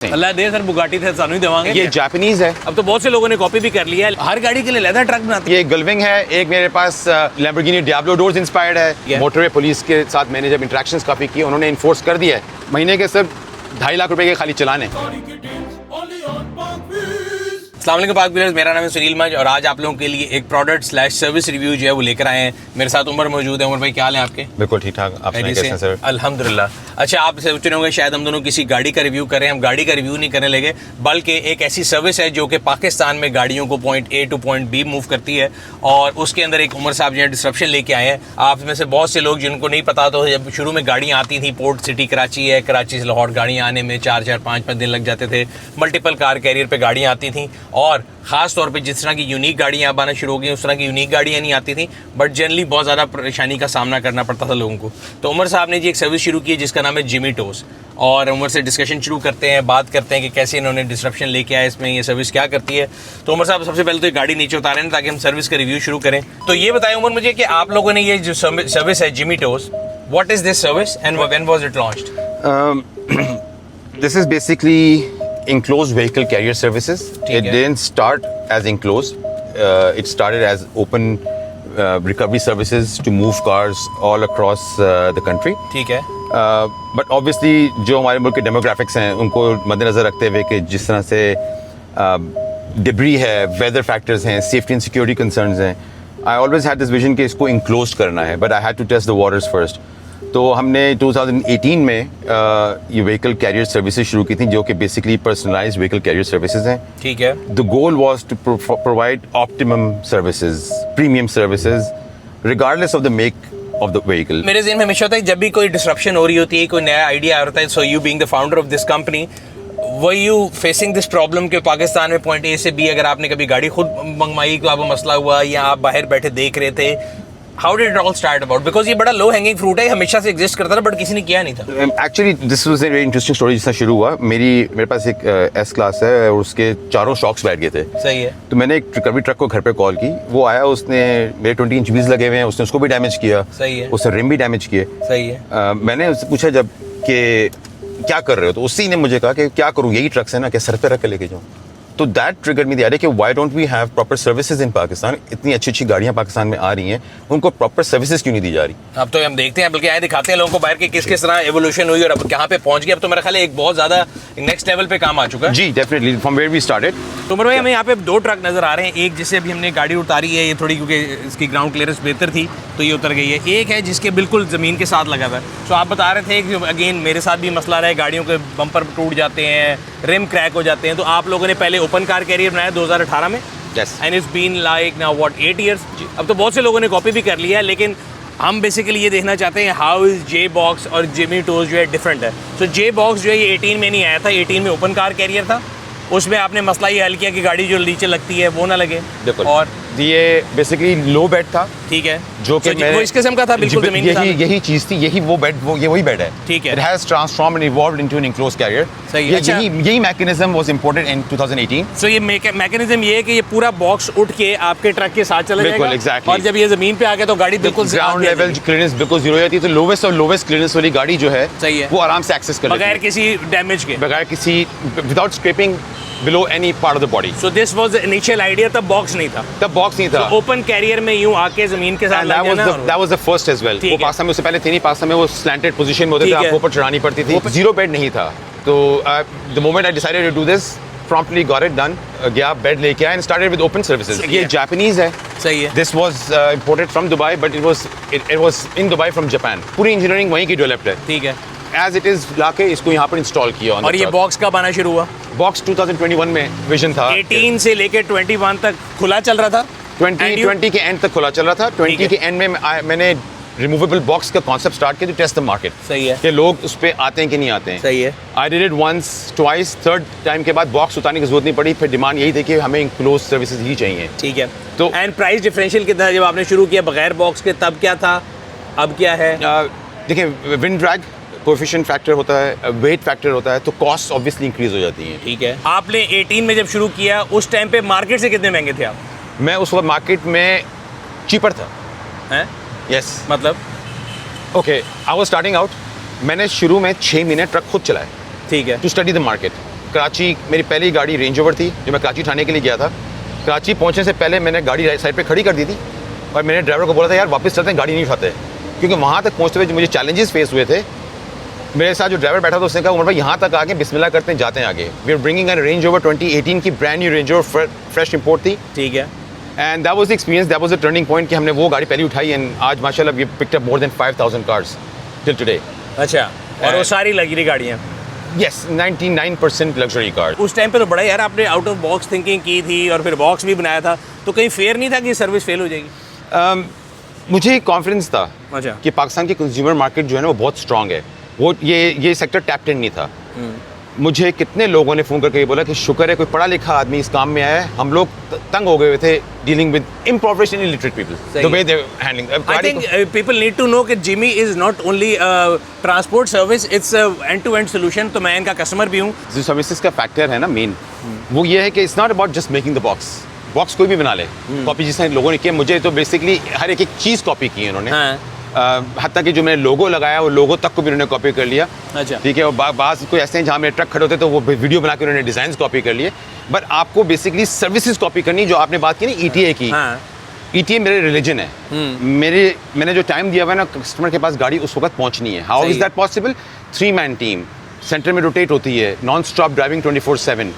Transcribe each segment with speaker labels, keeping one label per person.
Speaker 1: अल्लाह दे sir Bugatti थे सानू ही देवांगे।
Speaker 2: ये जापानीज है।
Speaker 1: अब तो बहुत से लोगों ने कॉपी भी कर लिया है। हर गाड़ी के लिए लेदर ट्रक बनाते हैं।
Speaker 2: ये गुलविंग है। एक मेरे पास लैम्बोर्गिनी डियाब्लो डोर्स इंस्पायर्ड है। मोटरवे पुलिस के साथ मैंने जब इंटरेक्शंस काफी किए, उन्होंने इन्फोर्स कर दिया है महीने के सिर्फ 2.5 लाख रुपए के खाली चलाने।
Speaker 1: अस्सलाम वालेकुम पाक व्यूअर्स, मेरा नाम है सुनील मंज और आज आप लोगों के लिए एक प्रोडक्ट स्लैश सर्विस रिव्यू जो है वो लेकर आए हैं। मेरे साथ उमर मौजूद है। उमर भाई क्या हाल है आपके?
Speaker 2: बिल्कुल ठीक ठाक। आप कैसे हैं सर?
Speaker 1: अल्हम्दुलिल्लाह। अच्छा, आप सोच रहे होंगे शायद हम दोनों किसी गाड़ी का रिव्यू करें। हम गाड़ी का रिव्यू नहीं करने लगे, बल्कि एक ऐसी सर्विस है जो कि पाकिस्तान में गाड़ियों को point A to point B move करती है और उसके अंदर एक उमर साहब जो है डिस्ट्रप्शन लेके आए हैं। आप में से बहुत से लोग जिनको नहीं पता, तो जब शुरू में गाड़ियाँ आती थी, पोर्ट सिटी कराची है, कराची से लाहौर गाड़ियाँ आने में 4-4, 5-5 दिन लग जाते थे। मल्टीपल कार कैरियर पे गाड़ियाँ आती थी और ख़ास तौर पे जिस तरह की यूनिक गाड़ियाँ अब आना शुरू हो गई, उस तरह की यूनिक गाड़ियाँ नहीं आती थी, बट जनरली बहुत ज़्यादा परेशानी का सामना करना पड़ता था लोगों को। तो उमर साहब ने जी एक सर्विस शुरू की है जिसका नाम है जिमी टोस, और उमर से डिस्कशन शुरू करते हैं, बात करते हैं कि कैसे इन्होंने डिस्ट्रप्शन लेके आया, इसमें ये सर्विस क्या करती है। तो उमर साहब सबसे पहले तो ये गाड़ी नीचे उतारें ताकि हम सर्विस का रिव्यू शुरू करें। तो ये बताएं उमर मुझे कि आप लोगों ने ये जो सर्विस है जिमी टोस, what is this service and when was it launched?
Speaker 2: This is basically enclosed vehicle carrier services. It didn't start as enclosed. It started as open recovery services to move cars all across the country.
Speaker 1: ठीक है।
Speaker 2: But obviously जो हमारे मुल्क के demographics हैं उनको मद्देनज़र रखते हुए कि जिस तरह से debris है, weather factors हैं, safety and security concerns हैं, I always had this vision कि इसको enclosed करना है, but I had to test the waters first. तो हमने 2018 में ये व्हीकल कैरियर सर्विसेज शुरू की थी जो कि basically personalized vehicle carrier services हैं।
Speaker 1: ठीक है।
Speaker 2: The goal was to provide optimum services, premium services, regardless of the make of the vehicle.
Speaker 1: मेरे ज़हन में हमेशा होता है जब भी कोई डिस्ट्रप्शन हो रही होती है, कोई नया आइडिया आ रहा है, so you being the founder of this company, were you facing this problem कि पाकिस्तान में पॉइंट ए से बी अगर आपने कभी गाड़ी खुद मंगवाई तो आपको मसला हुआ या आप बाहर बैठे देख रहे थे? How did it all start about? Because ये बड़ा low hanging fruit है, हमेशा से एग्जिस्ट करता था बट किसी ने किया नहीं था।
Speaker 2: Actually this was a very interesting story. जिससे शुरू हुआ, मेरे पास एक एस क्लास है और उसके चारों शॉक्स बैठ गए थे।
Speaker 1: सही है।
Speaker 2: तो मैंने एक रिकवरी ट्रक को घर पे कॉल की, वो आया, उसने मेरे 20 इंच व्हील्स लगे हुए हैं, उसने उसको भी डैमेज किया।
Speaker 1: सही है।
Speaker 2: उसने रिम भी डैमेज किए।
Speaker 1: सही है।
Speaker 2: मैंने उससे पूछा जब कि क्या कर रहे हो, तो उसी ने मुझे कहा कि क्या करूँ, यही ट्रक्स है ना, क्या सर पे रख के लेके जाऊँ। तो that triggered me the idea कि why don't we have proper services in Pakistan. इतनी अच्छी अच्छी गाड़ियां पाकिस्तान में आ रही हैं, उनको प्रॉपर सर्विसेज क्यों नहीं दी जा रही? अब
Speaker 1: तो हम देखते हैं, बल्कि आए दिखाते हैं लोगों को बाहर के किस किस तरह एवोल्यूशन हुई और अब कहाँ पे पहुंच गए। अब तो मेरा ख्याल है एक बहुत ज्यादा नेक्स्ट लेवल पे काम आ चुका है।
Speaker 2: जी definitely, from where we started.
Speaker 1: तो उमर भाई हमें यहाँ पे 2 ट्रक नजर आ रहे हैं। एक जिससे अभी हमने गाड़ी उतारी है, ये थोड़ी क्योंकि इसकी ग्राउंड क्लियरेंस बेहतर थी तो ये उतर गई है। एक है जिसके बिल्कुल ज़मीन के साथ लगा हुआ है। तो आप बता रहे थे कि अगेन मेरे साथ भी मसला रहा है, गाड़ियों के बम्पर टूट जाते हैं, रिम क्रैक हो जाते हैं। तो आप लोगों ने पहले ओपन कार कैरियर बनाया 2018 में, and it's been like now what 8 years. अब तो बहुत से लोगों ने कॉपी भी कर लिया है, लेकिन हम बेसिकली ये देखना चाहते हैं हाउ इज जे बॉक्स और जिमी टोस जो है डिफरेंट है। सो जे बॉक्स जो है ये 18 में नहीं आया था, 18 में ओपन कार कैरियर था। उसमें आपने मसला ये हल किया कि गाड़ी जो नीचे लगती है वो ना लगे। और
Speaker 2: ये बेसिकली लो बेड था।
Speaker 1: ठीक है।
Speaker 2: जो कि
Speaker 1: वो इस किस्म का था, बिल्कुल जमीन के साथ।
Speaker 2: यही चीज थी, यही वो बेड, ये वही बेड है।
Speaker 1: ठीक है।
Speaker 2: It has transformed and evolved into an enclosed carrier.
Speaker 1: सही है। अच्छा,
Speaker 2: यही mechanism was imported in 2018।
Speaker 1: So ये मैकेनिज्म ये है कि ये पूरा बॉक्स उठ के आपके ट्रक के साथ चला जाएगा।
Speaker 2: exactly.
Speaker 1: और जब ये जमीन पे आ गया तो गाड़ी बिल्कुल
Speaker 2: ग्राउंड लेवल क्लियरेंस बिल्कुल जीरो हो जाती है। तो लोवेस्ट और लोवेस्ट क्लियरेंस वाली गाड़ी जो है,
Speaker 1: सही है,
Speaker 2: वो आराम से एक्सेस कर लेती है
Speaker 1: बगैर किसी डैमेज के,
Speaker 2: बगैर किसी, without scrapping below any part of the body.
Speaker 1: So this was the initial idea, तब बॉक्स नहीं था।
Speaker 2: तब बॉक्स नहीं था।
Speaker 1: ओपन कैरियर में यूं आके जमीन के साथ लग जाना।
Speaker 2: That was the first as well. वो पाकिस्तान में उससे पहले थी नहीं, पाकिस्तान में वो slanted position में होते थे, आपको ऊपर चढ़ानी पड़ती थी, जीरो बेड नहीं था। तो the moment I decided to do this, promptly got it done, गया बेड लेके आया and started with open services. ये जापानीज है।
Speaker 1: सही है।
Speaker 2: This was imported from Dubai, but it was in Dubai from Japan. पूरी इंजीनियरिंग वहीं की डेवलप्ड है।
Speaker 1: ठीक है।
Speaker 2: As it is लाके इसको यहाँ पर इंस्टॉल किया।
Speaker 1: और ये बॉक्स कब आना शुरू हुआ?
Speaker 2: बॉक्स 2021 में विजन था।
Speaker 1: 18 से लेके 21 तक खुला चल रहा था।
Speaker 2: 20 के एंड तक खुला चल रहा था। 20 के एंड में मैंने रिमूवेबल बॉक्स का कॉन्सेप्ट स्टार्ट किया टू टेस्ट द मार्केट।
Speaker 1: सही है।
Speaker 2: कि लोग उस पे आते हैं कि नहीं आते हैं।
Speaker 1: सही है।
Speaker 2: I did it once twice, third time के बाद बॉक्स उतारने की जरूरत नहीं पड़ी। फिर डिमांड यही थी कि हमें क्लोज सर्विसेज ही चाहिए।
Speaker 1: ठीक है। तो एंड प्राइस डिफरेंशियल कितना है जब आपने शुरू किया बगैर बॉक्स के, तब क्या था, अब क्या है?
Speaker 2: देखिए, विंड ड्रैग कोएफिशिएंट फैक्टर होता है, वेट फैक्टर होता है, तो कॉस्ट ऑब्वियसली इंक्रीज हो जाती है।
Speaker 1: ठीक है। आपने 18 में जब शुरू किया उस टाइम पे मार्केट से कितने महंगे थे आप?
Speaker 2: मैं उस वक्त मार्केट में चीपर था।
Speaker 1: हैं?
Speaker 2: यस।
Speaker 1: मतलब
Speaker 2: okay, I was starting out. मैंने शुरू में 6 महीने ट्रक खुद चलाए।
Speaker 1: ठीक है।
Speaker 2: To study the market. Karachi मेरी पहली गाड़ी रेंज रोवर थी जो मैं कराची उठाने के लिए गया था। कराची पहुंचने से पहले मैंने गाड़ी साइड पे खड़ी कर दी थी और मैंने ड्राइवर को बोला था यार वापस चलते हैं, गाड़ी नहीं उठाते, क्योंकि वहाँ तक पहुँचते हुए जो मुझे चैलेंजेस फेस हुए थे, मेरे साथ जो ड्राइवर बैठा था उसने कहा उमर भाई यहाँ तक आके बिस्मिल्लाह करते हैं, जाते हैं आगे। We are bringing a Range Rover 2018 की brand new Range Rover, fresh import थी।
Speaker 1: ठीक है।
Speaker 2: And that was the experience, that was the turning point कि हमने वो गाड़ी पहली उठाई एंड आज माशाल्लाह we picked up more than 5000 cars till today.
Speaker 1: अच्छा, और वो सारी लग्जरी गाड़ियाँ?
Speaker 2: Yes, 99% luxury car.
Speaker 1: उस टाइम पे तो बड़ा यार आपने आउट ऑफ बॉक्स थिंकिंग की थी और फिर बॉक्स भी बनाया था, तो कहीं फेयर नहीं था कि सर्विस फेल हो जाएगी?
Speaker 2: मुझे कॉन्फिडेंस था
Speaker 1: अच्छा
Speaker 2: कि पाकिस्तान की कंज्यूमर मार्केट जो है ना वो बहुत स्ट्रांग है। वो ये सेक्टर टैप्ड इन नहीं था। मुझे कितने लोगों ने फ़ोन करके ये बोला कि शुक्र है कोई पढ़ा लिखा आदमी इस काम में आया है, हम लोग तंग हो गए थे dealing with unprofessional and illiterate people, the way they handling.
Speaker 1: I think people need to know कि Jimmy is not only a transport service, it's a end-to-end solution। तो मैं इनका कस्टमर भी हूँ।
Speaker 2: जो सर्विसेज का फैक्टर है ना मेन, वो ये है कि it's not about just making the box कोई भी बना ले कॉपी, जिसने लोगों ने किया। मुझे तो बेसिकली हर एक चीज़ कॉपी की है उन्होंने।
Speaker 1: हाँ।
Speaker 2: हत्ता कि जो मैंने लोगो लगाया वो लोगो तक को भी उन्होंने कॉपी कर लिया।
Speaker 1: अच्छा।
Speaker 2: ठीक है। और बाज़ कोई ऐसे हैं जहाँ मेरे ट्रक खड़े होते तो वो वीडियो बना के उन्होंने डिज़ाइन कॉपी कर लिए। बट आपको बेसिकली सर्विसेज कॉपी करनी, जो आपने बात की ना ETA की।
Speaker 1: हाँ।
Speaker 2: ETA मेरे रिलीजन है। मैंने जो टाइम दिया हुआ है ना कस्टमर के पास गाड़ी उस वक्त पहुँचनी है। How is that possible? 3-man team centre में रोटेट होती है, non stop driving 24/7,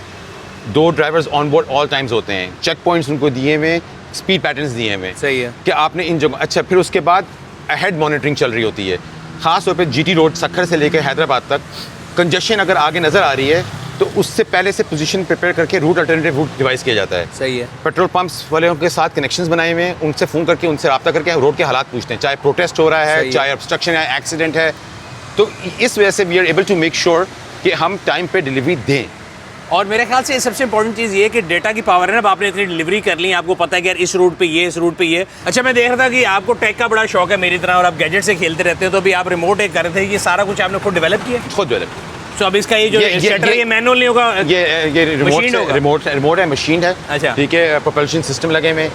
Speaker 2: 2 drivers on board all times होते हैं, चेक पॉइंट्स उनको दिए हुए, स्पीड पैटर्न्स दिए हुए।
Speaker 1: सही है
Speaker 2: कि आपने इन जगह। अच्छा, फिर उसके बाद अहेड मॉनिटरिंग चल रही होती है, ख़ास तौर पे GT रोड सखर से लेकर हैदराबाद तक। कंजेशन अगर आगे नज़र आ रही है तो उससे पहले से पोजीशन प्रिपेयर करके रूट अल्टरनेटिव रूट डिवाइस किया जाता है।
Speaker 1: सही है।
Speaker 2: पेट्रोल पंप्स वाले के साथ कनेक्शंस बनाए हुए हैं, उनसे फ़ोन करके उनसे रब्ता करके रोड के हालात पूछते हैं, चाहे प्रोटेस्ट हो रहा है, चाहे ऑब्स्ट्रक्शन है, एक्सीडेंट है। तो इस वजह से we are able to make sure कि हम टाइम पे डिलीवरी दें।
Speaker 1: और मेरे ख्याल से सबसे इंपॉर्टेंट चीज़ ये है कि डेटा की पावर है ना। अब आपने इतनी डिलीवरी कर ली, आपको पता है कि यार इस रूट पे ये, इस रूट पे ये। अच्छा, मैं देख रहा था कि आपको टेक का बड़ा शौक है मेरी तरह और आप गैजेट से खेलते रहते हो, तो अभी आप रिमोट एक कर रहे थे, ये सारा कुछ आपने खुद डेवलप किया?
Speaker 2: खुद डेवलप।
Speaker 1: तो अब इसका ये जो शटर है ये मैनुअल नहीं होगा,
Speaker 2: ये रिमोट है, मशीन है।
Speaker 1: अच्छा।
Speaker 2: ठीक है। प्रोपल्शन सिस्टम लगे हुए।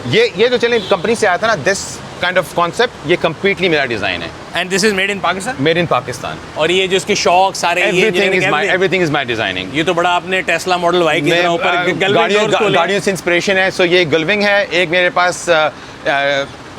Speaker 2: ये जो चले कंपनी से आया था ना, दिस काइंड ऑफ कॉन्सेप्ट, ये कंप्लीटली मेरा डिजाइन है।
Speaker 1: And this is made in Pakistan?
Speaker 2: Made in Pakistan.
Speaker 1: और ये जो इसके शौक सारे,
Speaker 2: एवरीथिंग इज माय डिजाइनिंग।
Speaker 1: ये तो बड़ा आपने टेस्ला मॉडल Y की तरह ऊपर
Speaker 2: गाड़ियों से इंस्पिरेशन है। सो ये गल्विंग है, एक मेरे पास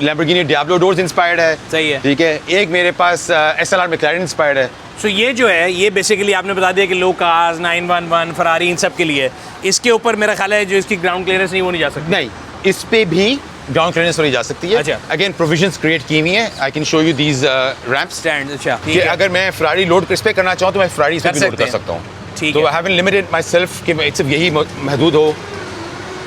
Speaker 2: लैम्बोर्गिनी डियाब्लो डोर्स इंस्पायर्ड है।
Speaker 1: सही है।
Speaker 2: ठीक है। एक मेरे पास SLR मैक्लारेन इंस्पायर्ड है।
Speaker 1: सो ये जो है ये बेसिकली आपने बता दिया कि लो कार्स, 911, फरारी, इन सब के लिए। इसके ऊपर मेरा ख्याल है जो इसकी ग्राउंड क्लियरेंस नहीं, वो नहीं जा सकती।
Speaker 2: नहीं, इस पे भी ग्राउंड क्लियरेंस वाली जा सकती है।
Speaker 1: अच्छा।
Speaker 2: अगेन प्रोविजंस क्रिएट की हुई हैं। I can show you these ramps
Speaker 1: stand. अच्छा,
Speaker 2: कि अगर मैं फरारी लोड इस पे करना चाहूँ तो मैं फरारी इस पे भी लोड कर सकता हूँ।
Speaker 1: ठीक
Speaker 2: तो
Speaker 1: है।
Speaker 2: I haven't limited myself कि सिर्फ यही महदूद हो,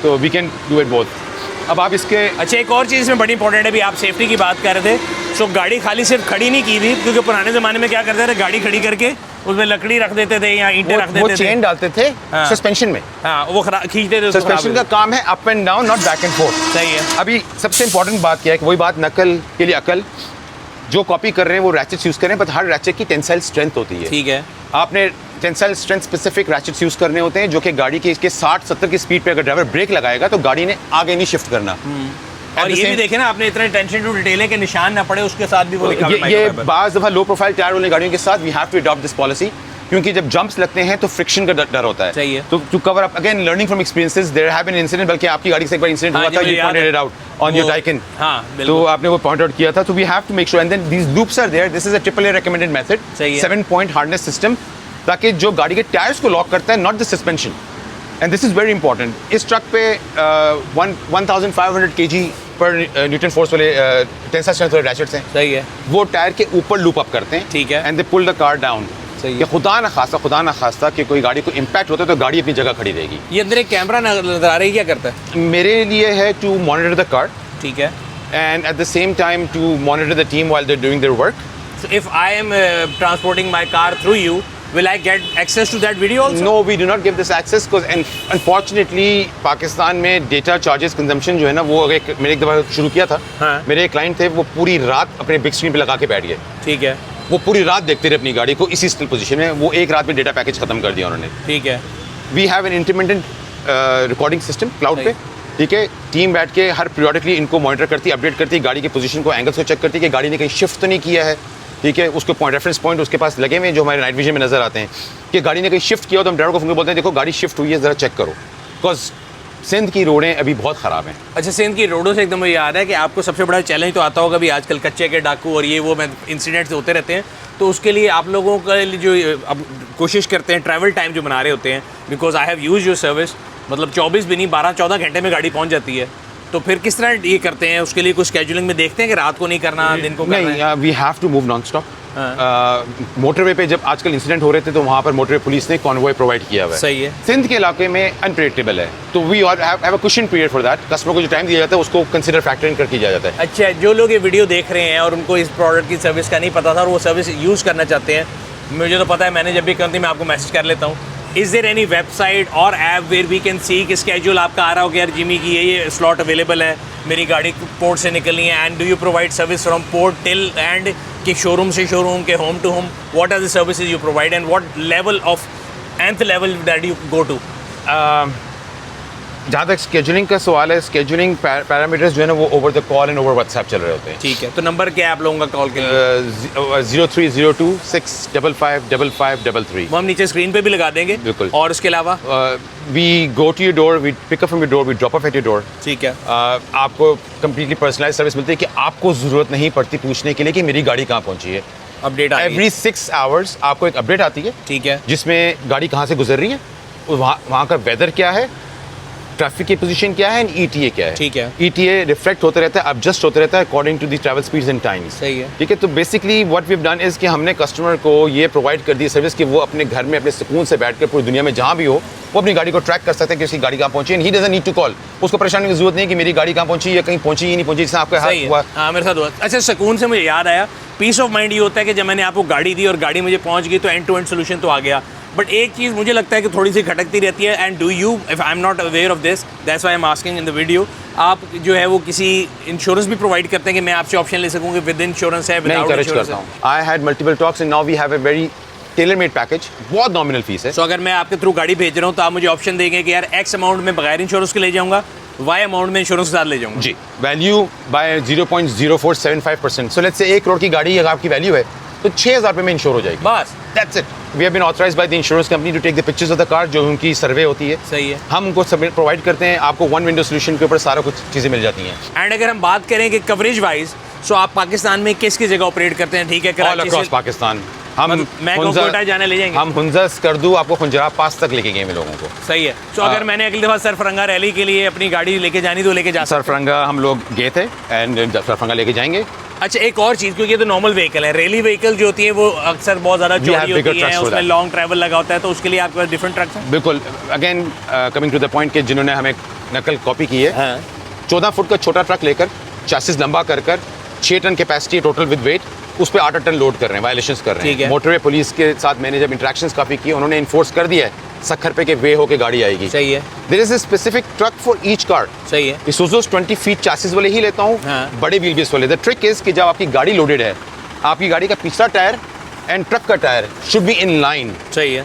Speaker 2: तो we can do it both. अब आप इसके।
Speaker 1: अच्छा, एक और चीज़ इसमें बड़ी इंपॉर्टेंट है, अभी आप सेफ्टी की बात कर रहे थे। सो गाड़ी खाली सिर्फ खड़ी नहीं की थी, क्योंकि पुराने ज़माने में क्या करते थे, गाड़ी खड़ी करके उसमें लकड़ी रख देते थे या ईंटें रख देते थे,
Speaker 2: वो चेन डालते थे सस्पेंशन में।
Speaker 1: हाँ, वो खींचते थे।
Speaker 2: सस्पेंशन का काम है up and down, not back and fourth.
Speaker 1: सही है।
Speaker 2: अभी सबसे इंपॉर्टेंट बात क्या है कि वही बात, नकल के लिए अकल। जो कॉपी कर रहे हैं वो रैचेट्स यूज़ करें, बट हर रैचेट की टेंसाइल स्ट्रेंथ होती है।
Speaker 1: ठीक है।
Speaker 2: आपने टेंसाइल स्ट्रेंथ स्पेसिफिक रैचेट्स यूज़ करने होते हैं, जो कि गाड़ी के इसके 60-70 की स्पीड पे अगर ड्राइवर ब्रेक लगाएगा तो गाड़ी ने आगे नहीं शिफ्ट करना।
Speaker 1: और ये भी देखे ना आपने, इतना अटेंशन टू डिटेल है कि निशान ना पड़े उसके साथ भी वो लिखा हुआ है
Speaker 2: ये
Speaker 1: माइक्रोफाइबर।
Speaker 2: बाज़ दफ़ा लो प्रोफाइल टायर वाली गाड़ियों के साथ we have to adopt this policy, क्योंकि जब जंप्स लगते हैं तो फ्रिक्शन का डर होता है।
Speaker 1: सही है।
Speaker 2: तो to cover up again learning from experiences, there have been incident, बल्कि आपकी गाड़ी से एक बार इंसिडेंट हुआ था, you pointed it out on your Taycan.
Speaker 1: हाँ,
Speaker 2: तो
Speaker 1: बिल्कुल।
Speaker 2: आपने वो पॉइंट आउट किया था। तो we have to make sure, and then these loops are there, this is a AAA recommended method,
Speaker 1: सही है।
Speaker 2: 7-point हार्डनेस सिस्टम, ताकि जो गाड़ी के टायर्स को लॉक करता है, not the suspension. And this is very important. इस ट्रक पे 1500 kg पर न्यूटन फोर्स वाले टेंसाइल स्ट्रेंथ वाले रैचेट्स हैं।
Speaker 1: सही है।
Speaker 2: वो टायर के ऊपर लूप अप करते हैं।
Speaker 1: ठीक है।
Speaker 2: And they pull the car down.
Speaker 1: सही है।
Speaker 2: कि खुदा ना खास्ता कि कोई गाड़ी को इम्पैक्ट होता है तो गाड़ी अपनी जगह खड़ी रहेगी।
Speaker 1: ये अंदर एक कैमरा नजर आ रही है, क्या करता है?
Speaker 2: मेरे लिए है टू मॉनिटर द कार,
Speaker 1: ठीक है।
Speaker 2: And at the same time to monitor the team while they are doing their work.
Speaker 1: So if I am transporting my car through you, will I get access to that video also?
Speaker 2: No, we do not give this access because unfortunately Pakistan में data charges consumption जो है ना, वो मैंने एक दफ़ा शुरू किया था।
Speaker 1: हाँ।
Speaker 2: मेरे एक क्लाइंट थे, वो पूरी रात अपने बिग स्क्रीन पे लगा के बैठ गए।
Speaker 1: ठीक है।
Speaker 2: वो पूरी रात देखते रहे अपनी गाड़ी को इसी स्टिल पोजीशन में, वो एक रात में डेटा पैकेज खत्म कर दिया उन्होंने।
Speaker 1: ठीक है।
Speaker 2: We have an intermittent recording system cloud पे। ठीक है। टीम बैठ के हर पीरियडिकली इनको मॉनिटर करती है, अपडेट करती है, गाड़ी के पोजीशन को, एंगल्स को चेक करती है कि गाड़ी ने कहीं शिफ्ट तो नहीं किया है। ठीक है, उसके पॉइंट रेफरेंस पॉइंट उसके पास लगे हुए हैं जो हमारे नाइट विजन में नज़र आते हैं कि गाड़ी ने कहीं शिफ्ट किया हो तो हम ड्राइवर को फोन बोलते हैं देखो गाड़ी शिफ्ट हुई है, ज़रा चेक करो, बिकॉज सिंध की रोडें अभी बहुत ख़राब हैं।
Speaker 1: अच्छा, सिंध की रोडों से एकदम मुझे याद है कि आपको सबसे बड़ा चैलेंज तो आता होगा भी आजकल कच्चे के डाकू और ये वो इंसिडेंट्स होते रहते हैं, तो उसके लिए आप लोगों का जो अब कोशिश करते हैं ट्रैवल टाइम जो बना रहे होते हैं, because I have use your service, मतलब 24 भी नहीं 12-14 घंटे में गाड़ी पहुंच जाती है, तो फिर किस तरह ये करते हैं? उसके लिए कुछ स्केजुलिंग में देखते हैं कि रात को नहीं करना, दिन को करना है?
Speaker 2: नहीं, we have to move non stop. Motorway पे जब आजकल इंसिडेंट हो रहे थे तो वहाँ पर मोटरवे पुलिस ने कॉन्वॉय प्रोवाइड किया हुआ है।
Speaker 1: सही है।
Speaker 2: सिंध के इलाके में अनप्रेडिक्टेबल है, तो we have a cushion period for that. Customer को जो टाइम दिया जाता है उसको कंसिडर फैक्टरिंग करके किया जाता है।
Speaker 1: अच्छा, जो लोग ये वीडियो देख रहे हैं और उनको इस प्रोडक्ट की सर्विस का नहीं पता था और वो सर्विस यूज़ करना चाहते हैं, मुझे तो पता है, मैंने जब भी करती मैं आपको मैसेज कर लेता हूँ। इज़ देयर एनी वेबसाइट और app where we can see कि स्केड्यूल आपका आ रहा हो कि यार जिमी की ये स्लॉट अवेलेबल है, मेरी गाड़ी पोर्ट से निकलनी है, and do you provide service from port till end कि शोरूम से शोरूम के home to home, what are the services you provide and what level of nth level that you go to?
Speaker 2: जहाँ तक scheduling का सवाल है, scheduling parameters जो है ना वो over the call and over WhatsApp चल रहे होते हैं।
Speaker 1: ठीक है, तो नंबर क्या है आप लोगों का कॉल के लिए?
Speaker 2: 0302-655-5533।
Speaker 1: वो हम नीचे स्क्रीन पे भी लगा देंगे।
Speaker 2: बिल्कुल।
Speaker 1: और उसके अलावा
Speaker 2: we go to your door, we pick up from your door, we drop off at your door.
Speaker 1: ठीक है।
Speaker 2: आपको कंप्लीटली पर्सनलाइज सर्विस मिलती है कि आपको ज़रूरत नहीं पड़ती पूछने के लिए कि मेरी गाड़ी कहाँ पहुँची है।
Speaker 1: अपडेट
Speaker 2: एवरी 6 आवर्स आपको एक अपडेट आती है।
Speaker 1: ठीक है।
Speaker 2: जिसमें गाड़ी कहाँ से गुजर रही है, वहाँ का वेदर क्या है, ट्रैफिक की पोजीशन क्या है एंड ETA क्या है।
Speaker 1: ठीक है।
Speaker 2: ETA रिफ्लेक्ट होता रहता है, एडजस्ट होता रहता है according to the travel speeds and times.
Speaker 1: सही है।
Speaker 2: ठीक है, तो basically what we have done is कि हमने कस्टमर को ये प्रोवाइड कर दी सर्विस कि वो अपने घर में अपने सुकून से बैठकर पूरी दुनिया में जहाँ भी हो वो अपनी गाड़ी को ट्रैक कर सकते हैं कि उसकी गाड़ी कहाँ पहुंची, and he doesn't need to call. उसको परेशानी की जरूरत नहीं कि मेरी गाड़ी कहाँ पहुंची या कहीं पहुंची ही नहीं पहुंची, जिससे आपका हाथ हुआ।
Speaker 1: हाँ, मेरे साथ हुआ। अच्छा, सुकून से मुझे याद आया, पीस ऑफ माइंड ये होता है कि जब मैंने आपको गाड़ी दी और गाड़ी मुझे पहुंच गई तो एंड टू एंड सोल्यूशन तो आ गया, बट एक चीज़ मुझे लगता है कि थोड़ी सी खटकती रहती है, and do you, if I am not aware of this, that's why I am asking in the video, आप जो है वो किसी इंश्योरेंस भी प्रोवाइड करते हैं कि मैं आपसे ऑप्शन ले सकूँ कि विद इंश्योरेंस है,
Speaker 2: मैं encourage करता हूँ। I had multiple talks and now we have a very tailor made package, बहुत नॉमिनल फीस है।
Speaker 1: सो अगर मैं आपके थ्रू गाड़ी भेज रहा हूँ तो आप मुझे ऑप्शन देंगे कि यार एक्स अमाउंट में बगैर इंश्योरेंस के ले जाऊँगा, वाई अमाउंट में इंश्योरेंस के साथ ले जाऊँगा।
Speaker 2: जी, value by 0.0475%। So let's say 1 crore की गाड़ी अगर आपकी वैल्यू है तो 6,000 रुपये में इंश्योर हो जाएगी,
Speaker 1: बस।
Speaker 2: That's it. We have been authorized by the insurance company to take the pictures of the car, जो उनकी सर्वे होती है।
Speaker 1: सही है।
Speaker 2: हम उनको सबमिट प्रोवाइड करते हैं, आपको वन विंडो सोल्यूशन के ऊपर सारा कुछ चीज़ें मिल जाती हैं।
Speaker 1: एंड अगर हम बात करें कि कवरेज वाइज, सो आप पाकिस्तान में किस किस जगह ऑपरेट करते हैं? ठीक है,
Speaker 2: ऑल
Speaker 1: कराची
Speaker 2: अक्रॉस
Speaker 1: से
Speaker 2: पाकिस्तान। हम
Speaker 1: मैं कोटा जाने ले जाएंगे।
Speaker 2: हम हुंजा स्कर्दू आपको खुंजराब पास तक लेके गए लोगों को।
Speaker 1: सही है। तो अगर मैंने अगली दफ़ा सरफरंगा रैली के लिए अपनी गाड़ी लेके जानी तो लेके जा सकते।
Speaker 2: सरफरंगा हम लोग गए थे एंड सरफरंगा लेके जाएंगे।
Speaker 1: अच्छा, एक और चीज़, क्योंकि ये तो नॉर्मल व्हीकल है, रैली व्हीकल जो होती है वो अक्सर बहुत ज़्यादा चौड़ी होती है, उसमें लॉन्ग ट्रैवल लगा होता है, तो उसके लिए आपके पास डिफरेंट ट्रक्स हैं?
Speaker 2: बिल्कुल। Again coming to the point कि जिन्होंने हमें नकल कॉपी की है,
Speaker 1: हाँ।
Speaker 2: 14 फुट का छोटा ट्रक लेकर चैसिस लंबा कर 6 ton capacity total with weight, उस पर 8 टन लोड कर रहे हैं, वायलेशंस कर रहे हैं। मोटरवे पुलिस के साथ मैंने जब इंटरेक्शंस काफ़ी की, उन्होंने इन्फोर्स कर दिया है सखर पे के वे होके गाड़ी आएगी।
Speaker 1: सही है।
Speaker 2: There is a specific truck for each car.
Speaker 1: सही है।
Speaker 2: इसुजुज़ु 20 फीट चैसिस वाले ही लेता हूँ,
Speaker 1: हाँ।
Speaker 2: बड़े व्हील बेस वाले। द ट्रिक इज कि जब आपकी गाड़ी लोडेड है, आपकी गाड़ी का पिछला टायर एंड ट्रक का tyre should be in line.
Speaker 1: सही है।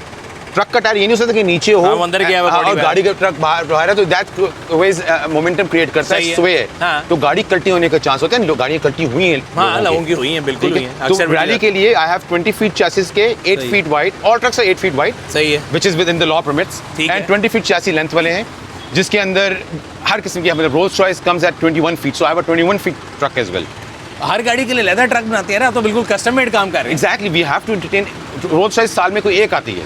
Speaker 2: ट्रक का टायर ये नहीं हो सकता कि नीचे हो,
Speaker 1: हाँ, अंदर गया हुआ
Speaker 2: और गाड़ी का ट्रक बाहर है, तो दैट वेज मोमेंटम क्रिएट करता है, स्वे है।
Speaker 1: हाँ।
Speaker 2: तो गाड़ी कल्टी होने का चांस होता है। गाड़ियाँ कल्टी हुई हैं,
Speaker 1: हाँ, लोगों की हुई हैं, बिल्कुल हुई हैं।
Speaker 2: तो रैली के लिए आई हैव 20 फीट चैसिस के 8 फीट वाइड, और ट्रक्स 8 फीट वाइड।
Speaker 1: सही है।
Speaker 2: Which is within the law permits, and 20 feet chassis length वाले हैं, जिसके अंदर हर किस्म की, मतलब Rolls Royce comes at 21 feet, so I have a 21 feet truck as well.
Speaker 1: हर गाड़ी के लिए लेदर ट्रक बनाते हैं ना, तो बिल्कुल कस्टम मेड काम कर रहे हैं।
Speaker 2: Exactly, we have to entertain. Rolls Royce साल में कोई एक आती है,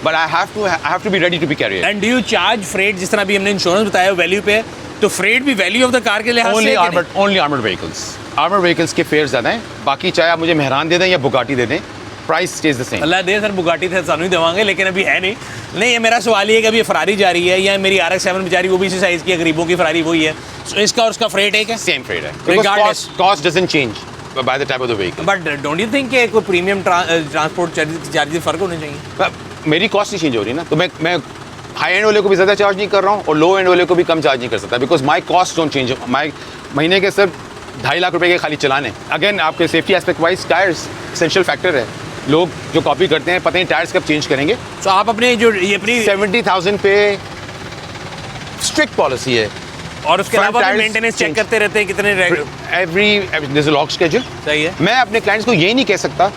Speaker 2: but I have to be ready to be carrier.
Speaker 1: And do you charge freight, जिस तरह भी हमने इंश्योरेंस बताया वैल्यू पे, तो फ्रेट भी वैल्यू ऑफ द कार के लिहाज से?
Speaker 2: Only armoured vehicles. Armoured vehicles के फेयर ज़्यादा हैं, बाकी चाहे आप मुझे मेहरान दे दें या बुगाटी दे दें, price stage the same.
Speaker 1: Allah they sir, Bugatti थे सानू ही देवांगे, लेकिन अभी है नहीं। ये मेरा सवाल ये है कि अभी फरारी जा रही है, या मेरी RX-7 बेचारी वो भी इसी साइज़ की है, गरीबों की फरारी वही है, तो इसका और उसका फ्रेट एक है?
Speaker 2: सेम फ्रेट है,
Speaker 1: Regardless.
Speaker 2: Cost doesn't change by the type of the vehicle.
Speaker 1: But don't you think कि कोई प्रीमियम ट्रांसपोर्ट चार्जेस फ़र्क होने चाहिए?
Speaker 2: मेरी कॉस्ट नहीं चेंज हो रही ना, तो मैं हाई एंड वाले को भी ज़्यादा चार्ज नहीं कर रहा हूँ और लो एंड वाले को भी कम चार्ज नहीं कर सकता, because my cost don't change. My महीने के सिर्फ 2.5 लाख रुपए के खाली चलाने। अगेन आपके safety aspect wise tyres essential factor है। लोग जो कॉपी करते हैं पता नहीं टायर्स कब चेंज करेंगे।
Speaker 1: तो आप अपने जो ये अपनी
Speaker 2: 70,000 पे स्ट्रिक्ट पॉलिसी है,
Speaker 1: और उसके
Speaker 2: Front
Speaker 1: अलावा
Speaker 2: tires
Speaker 1: मेंटेनेंस चेक
Speaker 2: change.
Speaker 1: करते रहते हैं कितने
Speaker 2: there's a log schedule.
Speaker 1: सही है।
Speaker 2: मैं अपने क्लाइंट्स को यही नहीं कह सकता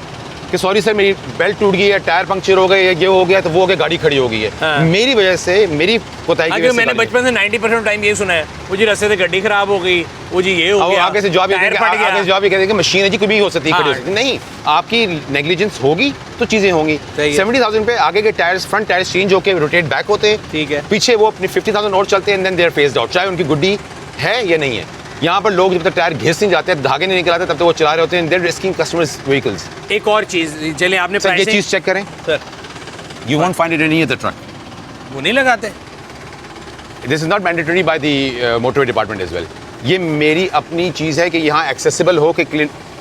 Speaker 2: कि सॉरी सर मेरी बेल्ट टूट गई है, टायर पंक्चर हो गए, ये हो गया तो वो हो गया, गाड़ी खड़ी हो गई है।
Speaker 1: हाँ।
Speaker 2: मेरी वजह से, मेरी कोताही की वजह से
Speaker 1: मैंने बचपन से 90% टाइम ये सुना है, वो जी रास्ते से गड्डी खराब हो गई, वो जी ये हो गया,
Speaker 2: आगे से जवाब ये
Speaker 1: टायर
Speaker 2: देंगे,
Speaker 1: फट गया।
Speaker 2: आगे से जवाब ये कहेंगे मशीन है जी, कोई भी हो सकती है, खड़ी हो
Speaker 1: हाँ।
Speaker 2: सकती है। नहीं, आपकी नेग्लिजेंस होगी तो चीजें होंगी।
Speaker 1: सही है।
Speaker 2: 70,000 पे आगे के टायर्स, फ्रंट टायर्स चेंज होके रोटेट बैक होते हैं,
Speaker 1: ठीक है।
Speaker 2: पीछे वो अपने 50,000 और चलते हैं, and then they are phased out, चाहे उनकी गुड्डी है या नहीं है। यहाँ पर लोग जब तक टायर घिस नहीं जाते, धागे नहीं निकल आते, तब तक वो चला रहे होते हैं, देयर रिस्किंग कस्टमर्स व्हीकल्स।
Speaker 1: एक और चीज, चलिए आपने
Speaker 2: सर ये
Speaker 1: प्राइसिंग
Speaker 2: चीज चेक करें,
Speaker 1: sir
Speaker 2: you won't find it in any other truck.
Speaker 1: वो नहीं लगाते।
Speaker 2: This is not mandatory by the motorway department as well. ये मेरी अपनी चीज़ है कि यहाँ एक्सेसिबल हो कि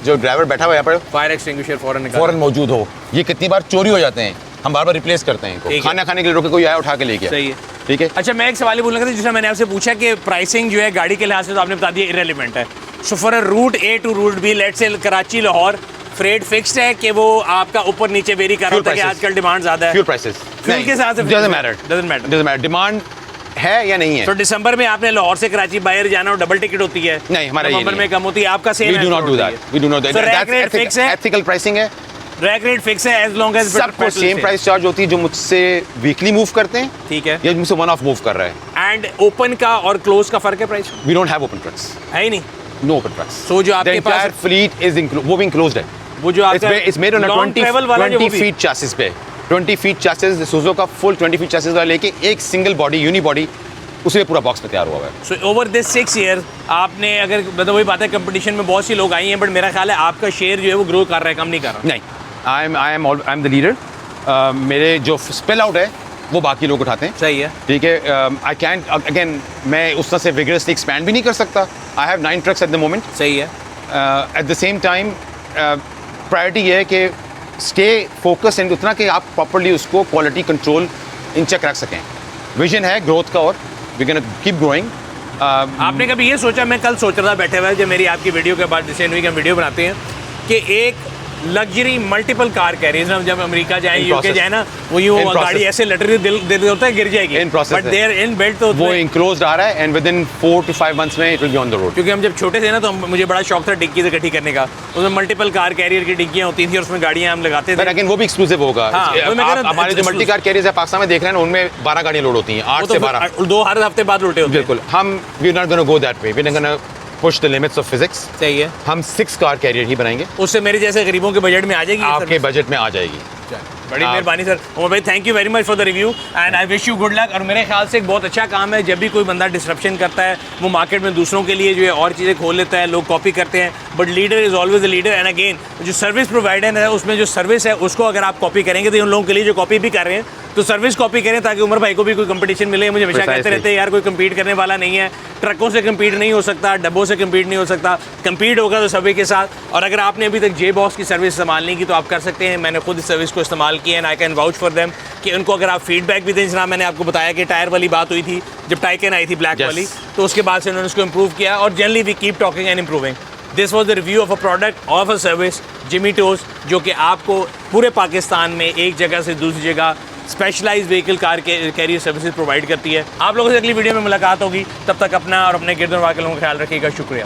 Speaker 2: जो ड्राइवर बैठा हुआ है यहाँ पर
Speaker 1: फायर एक्सटिंग्विशर फौरन
Speaker 2: फौरन मौजूद हो। ये कितनी बार चोरी हो जाते हैं, हम बार बार रिप्लेस करते हैं इनको।
Speaker 1: ठीक है।
Speaker 2: खाना खाने के लिए रोके, कोई आया उठा के ले गया।
Speaker 1: सही है।
Speaker 2: ठीक है।
Speaker 1: अच्छा, मैं एक सवाल बोलना था, जिसमें मैंने आपसे पूछा कि प्राइसिंग जो है गाड़ी के लिहाज से, तो आपने बता दिया इररिलेवेंट है। So for a route A to route B, let's say Karachi Lahore, freight fixed है कि वो आपका ऊपर नीचे वेरी कर रहा है, आजकल डिमांड ज्यादा है।
Speaker 2: फ्यूल प्राइसेस
Speaker 1: फ्यूल के साथ
Speaker 2: डजंट मैटर, डिमांड है या नहीं है।
Speaker 1: तो दिसंबर में आपने लाहौर से कराची बाहर जाना और डबल टिकट होती है।
Speaker 2: नहीं, हमारा ये
Speaker 1: नवंबर
Speaker 2: नहीं
Speaker 1: में कम होती है, आपका सेम
Speaker 2: वी
Speaker 1: है।
Speaker 2: Do not do that, we do not
Speaker 1: So rack rate fix है?
Speaker 2: एथिकल प्राइसिंग है,
Speaker 1: रैक रेट फिक्स है एज लॉन्ग एज
Speaker 2: सबको सेम प्राइस चार्ज होती है जो मुझसे वीकली मूव करते हैं,
Speaker 1: ठीक है,
Speaker 2: या मुझसे वन ऑफ मूव कर रहा है।
Speaker 1: एंड ओपन का और क्लोज का फर्क है price?
Speaker 2: We don't have open trucks,
Speaker 1: है ही नहीं।
Speaker 2: Know open trucks.
Speaker 1: So जो आपके पास
Speaker 2: फ्लीट इज वो भी इंक्लोज्ड है,
Speaker 1: वो जो आपका
Speaker 2: it's made on
Speaker 1: long travel वाला जो
Speaker 2: 20 फीट चैसिस पे, 20 फीट चैसिस सुजुकी का फुल 20 फीट चैसिस वाला लेके एक सिंगल बॉडी यूनी बॉडी उसमें पूरा बॉक्स में तैयार हुआ है।
Speaker 1: सो ओवर दिस 6 ईयर आपने, अगर मतलब वही बात है, कंपटीशन में बहुत सी लोग आई हैं, बट मेरा ख्याल है आपका शेयर जो है वो ग्रो कर रहा है, कम नहीं कर रहा।
Speaker 2: नहीं, आई एम द लीडर। मेरे जो स्पेल आउट है वो बाकी लोग उठाते हैं।
Speaker 1: सही है।
Speaker 2: ठीक है। आई कैन अगेन, मैं उस तरह से विगरसली एक्सपैंड भी नहीं कर सकता। I have 9 trucks at the moment.
Speaker 1: सही है।
Speaker 2: Eight the same time priority ये है कि स्टे फोकस एंड उतना कि आप प्रॉपरली उसको क्वालिटी कंट्रोल इन चेक रख सकें। विजन है ग्रोथ का और वी कैन कीप ग्रोइंग।
Speaker 1: आपने कभी ये सोचा, मैं कल सोच रहा था बैठे हुए जब मेरी आपकी वीडियो के बाद डिसीजन हुई कि हम वीडियो बनाते हैं, कि एक लग्जरी मल्टीपल कार कैरियर्स, हम जब अमेरिका जाए, यूके जाए ना, वो यूँ गाड़ी ऐसे लटरी दिल होता है गिर जाएगी,
Speaker 2: in process
Speaker 1: but there in built तो
Speaker 2: वो इंक्लोज्ड आ रहा है and within 4 to 5 months में it will be on the road.
Speaker 1: क्योंकि हम जब छोटे थे ना तो मुझे बड़ा शौक था डिक्की से इकट्ठी करने का, उसमें मल्टीपल कार कैरियर की डिक्कियाँ होती थी और उसमें गाड़ियाँ हम लगाते थे।
Speaker 2: लेकिन वो भी एक्सक्लूसिव होगा।
Speaker 1: हाँ, वो मैं कह रहा हूँ,
Speaker 2: हमारे जो मल्टी कार कैरियर्स है पाकिस्तान में देख रहे हैं ना, उनमें 12 गाड़ियाँ लोड होती हैं, 8 से 12।
Speaker 1: 2 हर हफ्ते बाद उल्टे होते हैं।
Speaker 2: बिल्कुल। हम we are not gonna go that way, we are gonna push the limits of physics.
Speaker 1: सही है।
Speaker 2: हम 6 कार कैरियर ही बनाएंगे,
Speaker 1: उससे मेरे जैसे गरीबों के बजट में आ जाएगी।
Speaker 2: आपके बजट में आ जाएगी।
Speaker 1: बड़ी मेहरबानी सर उमर भाई, thank you very much for the review and I wish you good luck. और मेरे ख्याल से एक बहुत अच्छा काम है, जब भी कोई बंदा डिसरप्शन करता है वो मार्केट में दूसरों के लिए जो है और चीज़ें खोल लेता है, लोग कॉपी करते हैं, but leader is always the leader. And again जो सर्विस प्रोवाइडर है उसमें जो सर्विस है उसको अगर आप कॉपी करेंगे तो उन लोगों के लिए जो कॉपी भी कर रहे हैं तो सर्विस कॉपी करें, ताकि उमर भाई को भी कोई कंपटीशन मिले। मुझे हमेशा कहते रहते हैं यार कोई कम्पीट करने वाला नहीं है, ट्रकों से कम्पीट नहीं हो सकता, डब्बों से कम्पीट नहीं हो सकता, कम्पीट होगा तो सभी के साथ। और अगर आपने अभी तक जे बॉक्स की सर्विस इस्तेमाल नहीं की तो आप कर सकते हैं। मैंने खुद इस सर्विस को इस्तेमाल किया and I can vouch for them कि उनको अगर आप फीडबैक भी दें। जनाब मैंने आपको बताया कि टायर वाली बात हुई थी जब टाइकन आई थी ब्लैक वाली, तो उसके बाद से उन्होंने उसको इम्प्रूव किया और generally we keep talking and improving. This was the review of a product of a service जिमी टोस, जो कि आपको पूरे पाकिस्तान में एक जगह से दूसरी जगह स्पेशलाइज्ड व्हीकल कार के कैरियर सर्विसेज प्रोवाइड करती है। आप लोगों से अगली वीडियो में मुलाकात होगी, तब तक अपना और अपने गिरदोनवा के लोगों का ख्याल रखिएगा। शुक्रिया।